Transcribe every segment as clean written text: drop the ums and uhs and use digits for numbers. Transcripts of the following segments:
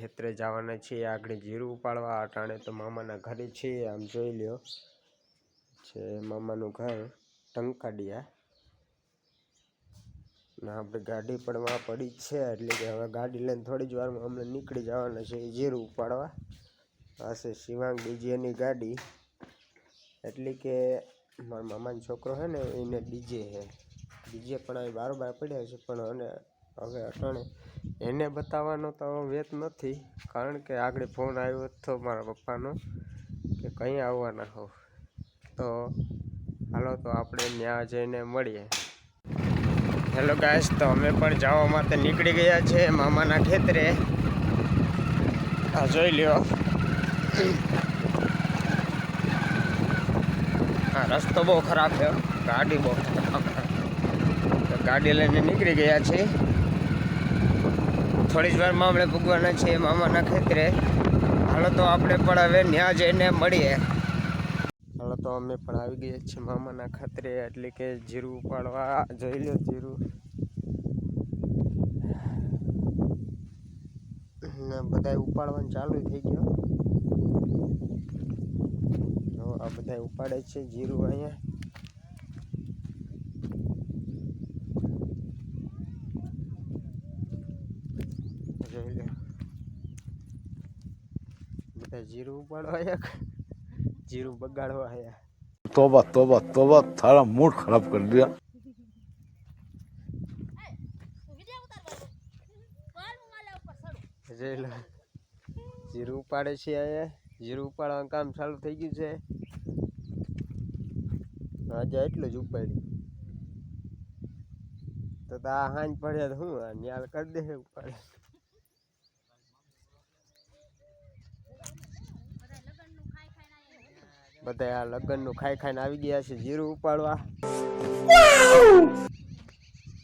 ખેતરે જવાના છીએ આગળ જીરું ઉપાડવા અટાણે તો મામાના ઘરે છીએ આમ જોઈ લ્યો છે મામાનું ઘર ટંકાડિયા ને આપણે ગાડી પડવા પડી છે એટલે કે હવે ગાડી લઈને થોડી જ વારમાં અમને નીકળી જવાના છે જીરું ઉપાડવા પાસે શિવાંગ ડીજેની ગાડી એટલે કે મારા મામાનો છોકરો છે ને એને ડીજે છે ડીજે પણ અહીં બારોબાર પડ્યા છે પણ અને હવે અટાણે એને બતાવવાનો તો વેત નથી કારણ કે આગળ ફોન આવ્યો હતો મારા પપ્પાનો કે કંઈ આવવાના હો તો હાલો તો આપણે ત્યાં જઈને મળીએ। હેલો ગાઈસ, તો અમે પણ જવા માટે નીકળી ગયા છે મામાના ખેતરે। આ જોઈ લ્યો આ રસ્તો બહુ ખરાબ છે, ગાડી બહુ ખરાબ, તો ગાડી લઈને નીકળી ગયા છે। થોડી જ વારમાં આપણે ભૂગવાના છીએ મામાના ખેતરે। હાલો તો આપણે પણ હવે ત્યાં જઈને મળીએ। હાલો તો અમે પણ આવી ગયા છીએ મામાના ખેતરે એટલે કે જીરું ઉપાડવા। જોઈ લો જીરું ને બધા ઉપાડવાનું ચાલુ થઈ ગયો। તો આ બધા ઉપાડે છે જીરું અહીંયા। જોઈ લો બધા જીરું ઉપાડવા આવ્યા, जीरू बगाड़वा है। तौबा तौबा तौबा, थारा मूड खराब कर दिया। जीरू उपाड़े छे आया, जीरू उपाड़वा काम चालू थई गयुं छे। आज એટલું જ ઉપાડ્યું તો આ હાંજ પડે તો હું ન્યાલ કરી દે ઉપાડે। બધા આ લગન નું ખાઈ ખાઈને આવી ગયા છે જીરું ઉપાડવા।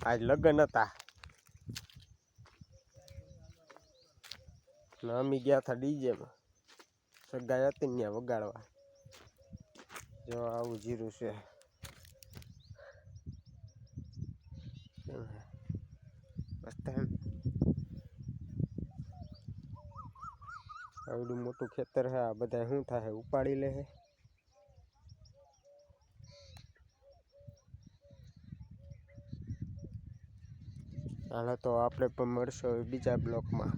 આજ લગન હતા ને અમે ગયા હતા ડીજે માં, સગાઈ હતી ને ત્યાં વગાડવા। જો આવું જીરું છે, આવડું મોટું ખેતર છે। આ બધા શું થાય ઉપાડી લે। હાલો તો આપણે પણ મળશું બીજા બ્લોકમાં।